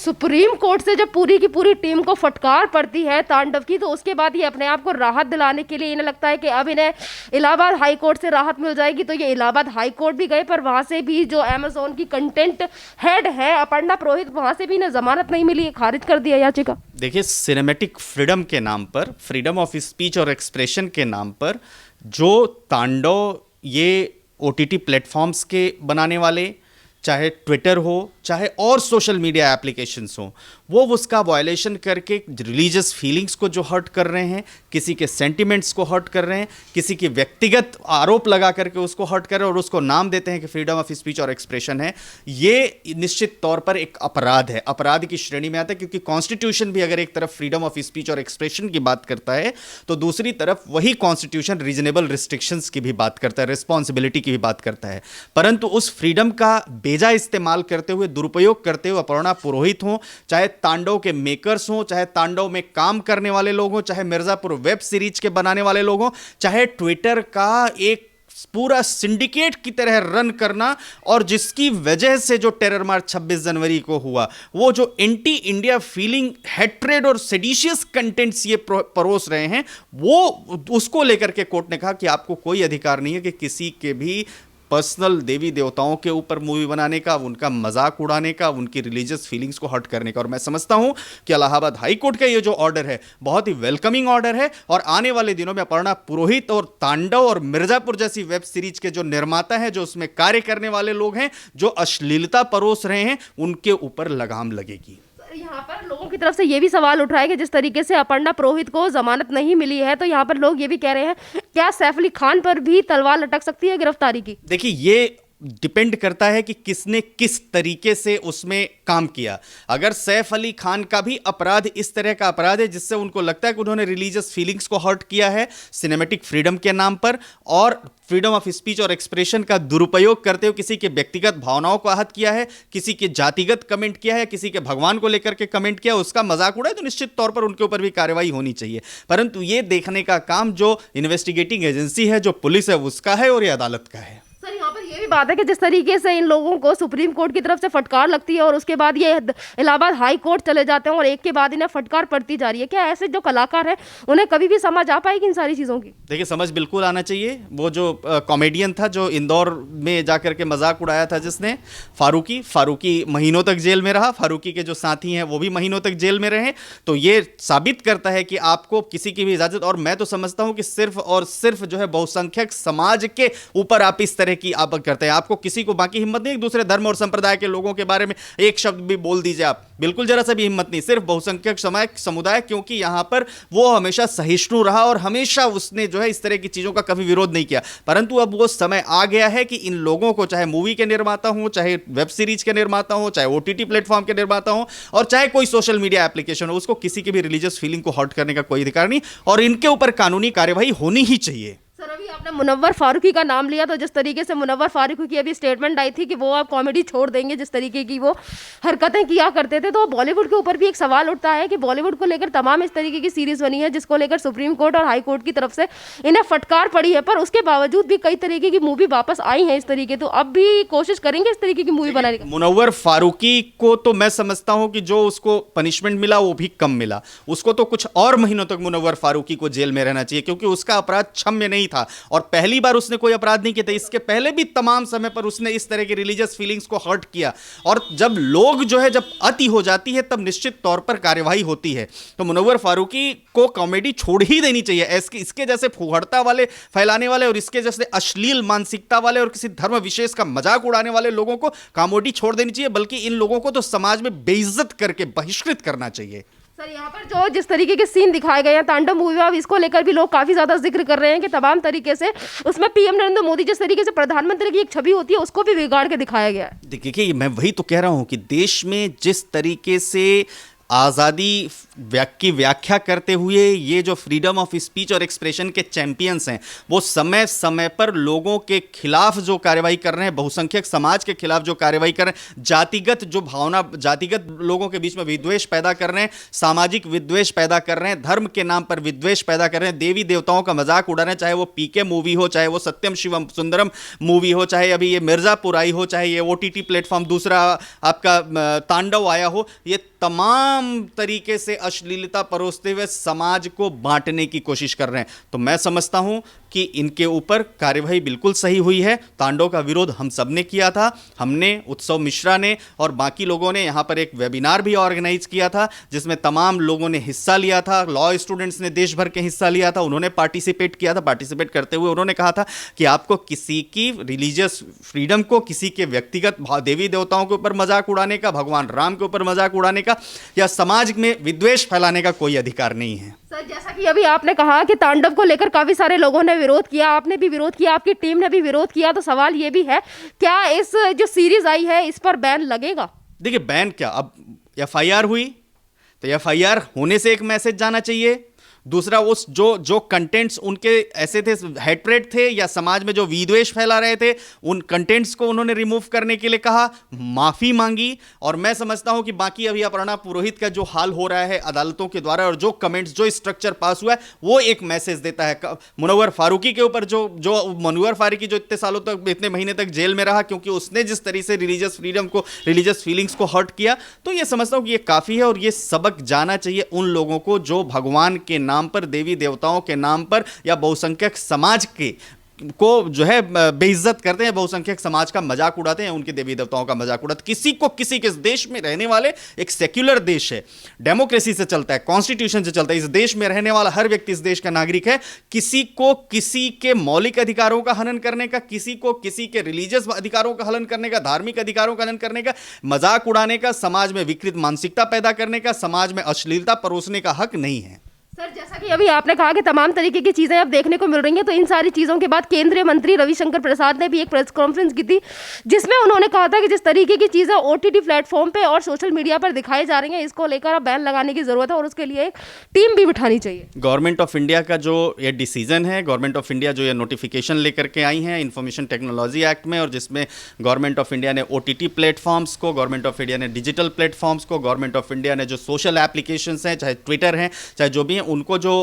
Supreme court से जब पूरी की पूरी टीम को फटकार पड़ती है तांडव की, तो उसके बाद ये अपने आप को राहत दिलाने के लिए इन्हें लगता है कि अब इन्हें इलाहाबाद हाई कोर्ट से राहत मिल जाएगी। तो ये इलाहाबाद हाई कोर्ट भी गए, पर वहां से भी जो अमेजोन की कंटेंट हेड है अपर्णा पुरोहित, वहां से भी इन्हें जमानत नहीं मिली, खारिज कर दिया याचिका। देखिए, सिनेमैटिक फ्रीडम के नाम पर, फ्रीडम ऑफ स्पीच और एक्सप्रेशन के नाम पर जो तांडव ये OTT प्लेटफॉर्म्स के बनाने वाले, चाहे ट्विटर हो चाहे और सोशल मीडिया एप्लीकेशंस हो, वो उसका वायलेशन करके रिलीजियस फीलिंग्स को जो हर्ट कर रहे हैं, किसी के सेंटिमेंट्स को हर्ट कर रहे हैं, किसी के व्यक्तिगत आरोप लगा करके उसको हर्ट कर रहे हैं और उसको नाम देते हैं कि फ्रीडम ऑफ स्पीच और एक्सप्रेशन है। ये निश्चित तौर पर एक अपराध है, अपराध की श्रेणी में आता है, क्योंकि कॉन्स्टिट्यूशन भी अगर एक तरफ फ्रीडम ऑफ स्पीच और एक्सप्रेशन की बात करता है तो दूसरी तरफ वही कॉन्स्टिट्यूशन रीजनेबल रिस्ट्रिक्शंस की भी बात करता है, रिस्पॉन्सिबिलिटी की भी बात करता है। परंतु उस फ्रीडम का बेजा इस्तेमाल करते हुए, दुरुपयोग करते हुए अपर्णा पुरोहित हो, चाहे तांडव के मेकर्स हो, चाहे तांडव में काम करने वाले लोग हो, चाहे मिर्जापुर वेब सीरीज के बनाने वाले लोग हो, चाहे ट्विटर का एक पूरा सिंडिकेट की तरह रन करना, और जिसकी वजह से जो टेरर मार्च 26 जनवरी को हुआ, वो जो एंटी इंडिया फीलिंग, हेट्रेड और सेडिशियस कंटेंट्स ये परोस रहे हैं, वो उसको लेकर के कोर्ट ने कहा कि आपको कोई अधिकार नहीं है कि किसी के भी पर्सनल देवी देवताओं के ऊपर मूवी बनाने का, उनका मजाक उड़ाने का, उनकी रिलीजियस फीलिंग्स को हर्ट करने का। और मैं समझता हूं कि इलाहाबाद हाई कोर्ट का ये जो ऑर्डर है बहुत ही वेलकमिंग ऑर्डर है, और आने वाले दिनों में अपर्णा पुरोहित और तांडव और मिर्जापुर जैसी वेब सीरीज के जो निर्माता हैं, जो उसमें कार्य करने वाले लोग हैं, जो अश्लीलता परोस रहे हैं, उनके ऊपर लगाम लगेगी। यहाँ पर लोगों की तरफ से ये भी सवाल उठ रहा है कि जिस तरीके से अपर्णा पुरोहित को जमानत नहीं मिली है, तो यहाँ पर लोग ये भी कह रहे हैं क्या सैफ अली खान पर भी तलवार लटक सकती है गिरफ्तारी की? देखिए, ये डिपेंड करता है कि किसने किस तरीके से उसमें काम किया। अगर सैफ अली खान का भी अपराध इस तरह का अपराध है जिससे उनको लगता है कि उन्होंने रिलीजियस फीलिंग्स को हर्ट किया है सिनेमैटिक फ्रीडम के नाम पर, और फ्रीडम ऑफ स्पीच और एक्सप्रेशन का दुरुपयोग करते हुए किसी के व्यक्तिगत भावनाओं को आहत किया है, किसी के जातिगत कमेंट किया है, किसी के भगवान को लेकर के कमेंट किया, उसका मजाक उड़ाया, तो निश्चित तौर पर उनके ऊपर भी कार्रवाई होनी चाहिए। परंतु ये देखने का काम जो इन्वेस्टिगेटिंग एजेंसी है, जो पुलिस है, उसका है, और ये अदालत का है। सर, यहाँ पर ये भी बात है कि जिस तरीके से इन लोगों को सुप्रीम कोर्ट की तरफ से फटकार लगती है और उसके बाद ये इलाहाबाद हाई कोर्ट चले जाते हैं और एक के बाद इन्हें फटकार पड़ती जा रही है, क्या ऐसे जो कलाकार हैं उन्हें कभी भी समझ आ पाएगी इन सारी चीज़ों की? देखिए, समझ बिल्कुल आना चाहिए। वो जो कॉमेडियन था जो इंदौर में जाकर के मजाक उड़ाया था, जिसने फारूकी महीनों तक जेल में रहा, फारूकी के जो साथी हैं वो भी महीनों तक जेल में रहे। तो ये साबित करता है कि आपको किसी की भी इजाजत, और मैं तो समझता हूं कि सिर्फ और सिर्फ जो है बहुसंख्यक समाज के ऊपर आप इस तरह की आप करते हैं, आपको किसी को बाकी हिम्मत नहीं एक दूसरे धर्म और संप्रदाय के लोगों के बारे में एक शब्द भी बोल दीजिए आप, बिल्कुल जरा सा भी हिम्मत नहीं, सिर्फ बहुसंख्यक समुदाय, क्योंकि यहां पर वो हमेशा सहिष्णु रहा और हमेशा उसने जो है इस तरह की चीजों का कभी विरोध नहीं किया। परंतु अब वो समय आ गया है कि इन लोगों को, चाहे मूवी के निर्माता हो, चाहे वेब सीरीज के निर्माता हो, चाहे OTT प्लेटफॉर्म के निर्माता हो, और चाहे कोई सोशल मीडिया एप्लीकेशन हो, उसको किसी की भी रिलीजियस फीलिंग को हर्ट करने का कोई अधिकार नहीं, और इनके ऊपर कानूनी कार्यवाही होनी ही चाहिए। सर, अभी आपने मुनव्वर फारूकी का नाम लिया, तो जिस तरीके से मुनव्वर फारूकी की अभी स्टेटमेंट आई थी कि वो अब कॉमेडी छोड़ देंगे, जिस तरीके की वो हरकतें किया करते थे, तो बॉलीवुड के ऊपर भी एक सवाल उठता है कि बॉलीवुड को लेकर तमाम इस तरीके की सीरीज बनी है जिसको लेकर सुप्रीम कोर्ट और हाई कोर्ट की तरफ से इन्हें फटकार पड़ी है, पर उसके बावजूद भी कई तरीके की मूवी वापस आई है इस तरीके, तो अब भी कोशिश करेंगे इस तरीके की मूवी बनाने की? मुनव्वर फारूकी को तो मैं समझता हूं कि जो उसको पनिशमेंट मिला वो भी कम मिला, उसको तो कुछ और महीनों तक मुनव्वर फारूकी को जेल में रहना चाहिए, क्योंकि उसका अपराध क्षम्य नहीं था, और पहली बार उसने कोई अपराध नहीं किया था। इसके पहले भी तमाम समय पर उसने इस तरह की रिलीजियस फीलिंग्स को हर्ट किया, और जब लोग जो है, जब अति हो जाती है तब निश्चित तौर पर कार्यवाही होती है। तो मुनव्वर फारूकी को कॉमेडी छोड़ ही देनी चाहिए। इसके जैसे फुहड़ता वाले, फैलाने वाले, और इसके जैसे अश्लील मानसिकता वाले और किसी धर्म विशेष का मजाक उड़ाने वाले लोगों को कॉमेडी छोड़ देनी चाहिए, बल्कि इन लोगों को तो समाज में बेइज्जत करके बहिष्कृत करना चाहिए। सर, यहाँ पर जो जिस तरीके के सीन दिखाए गए हैं तांडव मूवी में, अब इसको लेकर भी लोग काफी ज्यादा जिक्र कर रहे हैं कि तमाम तरीके से उसमें पीएम नरेंद्र मोदी जिस तरीके से प्रधानमंत्री की एक छवि होती है उसको भी बिगाड़ के दिखाया गया है। देखिए, मैं वही तो कह रहा हूं कि देश में जिस तरीके से आज़ादी की व्याख्या करते हुए ये जो फ्रीडम ऑफ स्पीच और एक्सप्रेशन के चैंपियंस हैं, वो समय समय पर लोगों के खिलाफ जो कार्रवाई कर रहे हैं, बहुसंख्यक समाज के खिलाफ जो कार्रवाई कर रहे हैं, जातिगत जो भावना, जातिगत लोगों के बीच में विद्वेष पैदा कर रहे हैं, सामाजिक विद्वेष पैदा कर रहे हैं, धर्म के नाम पर विद्वेष पैदा कर रहे हैं, देवी देवताओं का मजाक उड़ा रहे हैं, चाहे वो पीके मूवी हो, चाहे वो सत्यम शिवम सुंदरम मूवी हो, चाहे अभी ये मिर्जापुर आई हो, चाहे ये ओटीटी प्लेटफॉर्म दूसरा आपका तांडव आया हो, ये तमाम तरीके से अश्लीलता परोसते हुए समाज को बांटने की कोशिश कर रहे हैं। तो मैं समझता हूं कि इनके ऊपर कार्यवाही बिल्कुल सही हुई है। तांडव का विरोध हम सब ने किया था, हमने, उत्सव मिश्रा ने और बाकी लोगों ने यहाँ पर एक वेबिनार भी ऑर्गेनाइज किया था जिसमें तमाम लोगों ने हिस्सा लिया था। लॉ स्टूडेंट्स ने देश भर के हिस्सा लिया था, उन्होंने पार्टिसिपेट किया था। पार्टिसिपेट करते हुए उन्होंने कहा था कि आपको किसी की रिलीजियस फ्रीडम को, किसी के व्यक्तिगत देवी देवताओं के ऊपर मजाक उड़ाने का, भगवान राम के ऊपर मजाक उड़ाने का या समाज में विद्वेष फैलाने का कोई अधिकार नहीं है। सर, जैसा कि अभी आपने कहा कि तांडव को लेकर काफी सारे लोगों ने विरोध किया, आपने भी विरोध किया, आपकी टीम ने भी विरोध किया, तो सवाल ये भी है, क्या इस जो सीरीज आई है इस पर बैन लगेगा? देखिए, बैन क्या, अब एफआईआर हुई तो एफआईआर होने से एक मैसेज जाना चाहिए। दूसरा, उस जो कंटेंट्स उनके ऐसे थे, हेट्रेड थे या समाज में जो विद्वेष फैला रहे थे, उन कंटेंट्स को उन्होंने रिमूव करने के लिए कहा, माफी मांगी। और मैं समझता हूं कि बाकी अभी अपर्णा पुरोहित का जो हाल हो रहा है अदालतों के द्वारा और जो कमेंट्स, जो स्ट्रक्चर पास हुआ है, वो एक मैसेज देता है। मुनव्वर फारूकी के ऊपर जो मुनव्वर फारूकी जो इतने सालों तक, इतने महीने तक जेल में रहा क्योंकि उसने जिस तरीके से रिलीजियस फ्रीडम को, रिलीजियस फीलिंग्स को हर्ट किया, तो ये समझता हूं कि ये काफी है। और ये सबक जाना चाहिए उन लोगों को जो भगवान के नाम पर, देवी देवताओं के नाम पर या बहुसंख्यक समाज के को जो है बेइज्जत करते हैं, बहुसंख्यक समाज का मजाक उड़ाते हैं, उनके देवी देवताओं का मजाक उड़ाते हैं। किसी को, किसी के देश में रहने वाले, एक सेक्युलर देश है, डेमोक्रेसी से चलता है, कॉन्स्टिट्यूशन से चलता है, इस देश में रहने वाला हर व्यक्ति इस देश का नागरिक है। किसी को किसी के मौलिक अधिकारों का हनन करने का, किसी को किसी के रिलीजियस अधिकारों का हनन करने का, धार्मिक अधिकारों का हनन करने का, मजाक उड़ाने का, समाज में विकृत मानसिकता पैदा करने का, समाज में अश्लीलता परोसने का हक नहीं है। सर, जैसा कि अभी आपने कहा कि तमाम तरीके की चीज़ें अब देखने को मिल रही हैं, तो इन सारी चीज़ों के बाद केंद्रीय मंत्री रविशंकर प्रसाद ने भी एक प्रेस कॉन्फ्रेंस की थी जिसमें उन्होंने कहा था कि जिस तरीके की चीज़ें ओटीटी प्लेटफॉर्म पे और सोशल मीडिया पर दिखाई जा रही हैं, इसको लेकर अब बैन लगाने की ज़रूरत है और उसके लिए एक टीम भी बिठानी चाहिए। गवर्नमेंट ऑफ इंडिया का जो ये डिसीजन है, गवर्नमेंट ऑफ इंडिया जो ये नोटिफिकेशन लेकर के आई हैं इंफॉर्मेशन टेक्नोलॉजी एक्ट में, और जिसमें गवर्नमेंट ऑफ इंडिया ने ओटीटी प्लेटफॉर्म्स को, गवर्नमेंट ऑफ इंडिया ने डिजिटल प्लेटफॉर्म्स को, गवर्नमेंट ऑफ इंडिया ने जो सोशल एप्लीकेशंस हैं, चाहे ट्विटर हैं, चाहे जो भी हैं, उनको जो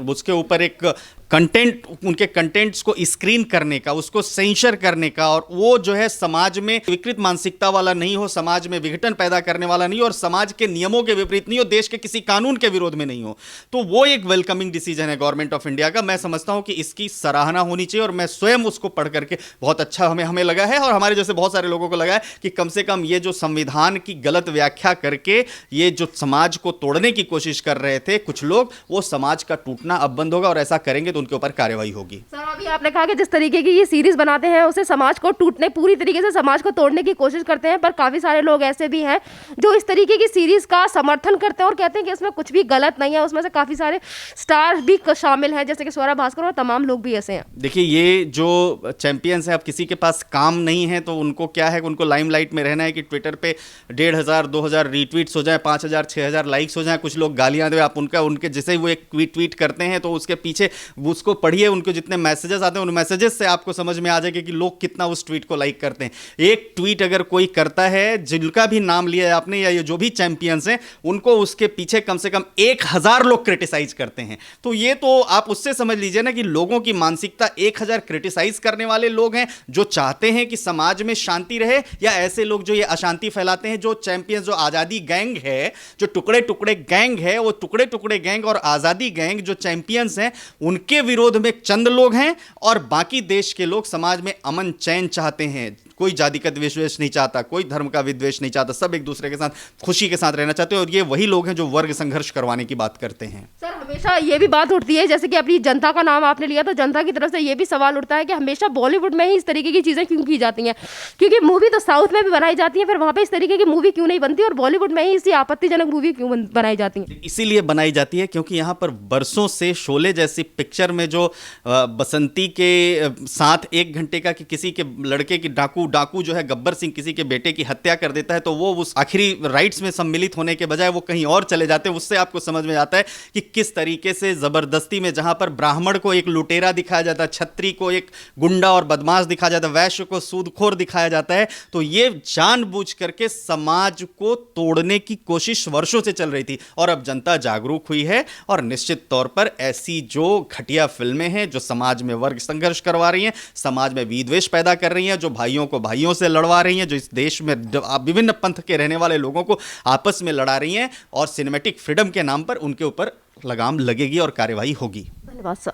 उसके ऊपर एक कंटेंट, उनके कंटेंट्स को स्क्रीन करने का, उसको सेंसर करने का, और वो जो है समाज में विकृत मानसिकता वाला नहीं हो, समाज में विघटन पैदा करने वाला नहीं हो और समाज के नियमों के विपरीत नहीं हो, देश के किसी कानून के विरोध में नहीं हो, तो वो एक वेलकमिंग डिसीजन है गवर्नमेंट ऑफ इंडिया का। मैं समझता हूं कि इसकी सराहना होनी चाहिए और मैं स्वयं उसको पढ़ करके बहुत अच्छा हमें लगा है और हमारे जैसे बहुत सारे लोगों को लगा है कि कम से कम ये जो संविधान की गलत व्याख्या करके ये जो समाज को तोड़ने की कोशिश कर रहे थे कुछ लोग, वो समाज का टूटना अब बंद होगा और ऐसा करेंगे तो उनके ऊपर कार्रवाई होगी। सर, अभी आपने कहा कि जिस तरीके की ये सीरीज बनाते हैं उसे समाज को टूटने, पूरी तरीके से समाज को तोड़ने की कोशिश करते हैं, पर काफी सारे लोग ऐसे भी हैं जो इस तरीके की सीरीज का समर्थन करते हैं और कहते हैं कि इसमें कुछ भी गलत नहीं है। उसमें से काफी सारे स्टार भी शामिल हैं, जैसे कि स्वरा भास्कर और तमाम लोग भी ऐसे हैं। देखिए, ये जो चैंपियंस है, अब किसी के पास काम नहीं है तो उनको क्या है, उनको लाइमलाइट में रहना है कि ट्विटर पे 1,500 2,000 रीट्वीट्स हो जाए, 5,000 6,000 लाइक्स हो जाए, कुछ लोग गालियां दे, आप उनके जैसे ही वो एक ट्वीट करते हैं तो उसके पीछे उसको पढ़िए, उनको जितने मैसेजेस आते हैं उन मैसेजेस से आपको समझ में आ जाएगा कि लोग कितना उस ट्वीट को लाइक करते हैं। एक ट्वीट अगर कोई करता है, जिनका भी नाम लिया है आपने या ये जो भी चैंपियंस हैं, उनको उसके पीछे कम से कम 1,000 लोग क्रिटिसाइज करते हैं। तो ये तो आप उससे समझ लीजिए ना कि लोगों की मानसिकता 1,000 क्रिटिसाइज करने वाले लोग हैं जो चाहते हैं कि समाज में शांति रहे, या ऐसे लोग जो ये अशांति फैलाते हैं, जो चैंपियंस, जो आज़ादी गैंग है, जो टुकड़े टुकड़े गैंग है, वो टुकड़े टुकड़े गैंग और आज़ादी गैंग जो चैंपियंस हैं, उनके विरोध में चंद लोग हैं और बाकी देश के लोग समाज में अमन चैन चाहते हैं। कोई जाति का विद्वेष नहीं चाहता, कोई धर्म का विद्वेष नहीं चाहता, सब एक दूसरे के साथ खुशी के साथ रहना चाहते हैं और ये वही लोग हैं जो वर्ग संघर्ष करवाने की बात करते हैं। सर, हमेशा ये भी बात उठती है, जैसे कि अपनी जनता का नाम आपने लिया, तो जनता की तरफ से ये भी सवाल उठता है कि हमेशा बॉलीवुड में ही इस तरीके की चीज़ें क्यों की जाती हैं, क्योंकि मूवी तो साउथ में भी बनाई जाती है, फिर वहाँ पे इस तरीके की मूवी क्यों नहीं बनती और बॉलीवुड में ही इसी आपत्तिजनक मूवी क्यों बनाई जाती हैं? इसीलिए बनाई जाती है क्योंकि यहाँ पर बरसों से शोले जैसी पिक्चर में जो बसंती के साथ 1 घंटे का कि किसी के लड़के की डाकू जो है गब्बर सिंह किसी के बेटे की हत्या कर देता है, तो वो उस आखिरी राइट्स में सम्मिलित होने के बजाय वो कहीं और चले जाते हैं। उससे आपको समझ में आता है कि किस तरीके से जबरदस्ती में, जहां पर ब्राह्मण को एक लुटेरा दिखाया जाता है, छत्री को एक गुंडा और बदमाश दिखाया जाता है, वैश्य को सूदखोर दिखाया जाता है, तो ये जानबूझ करके समाज को तोड़ने की कोशिश वर्षों से चल रही थी। और अब जनता जागरूक हुई है और निश्चित तौर पर ऐसी जो घटिया फिल्में हैं जो समाज में वर्ग संघर्ष करवा रही हैं, समाज में विद्वेष पैदा कर रही हैं, जो भाइयों को भाइयों से लड़वा रही हैं, जो इस देश में विभिन्न पंथ के रहने वाले लोगों को आपस में लड़ा रही हैं, और सिनेमैटिक फ्रीडम के नाम पर उनके ऊपर लगाम लगेगी और कार्यवाही होगी। धन्यवाद सर।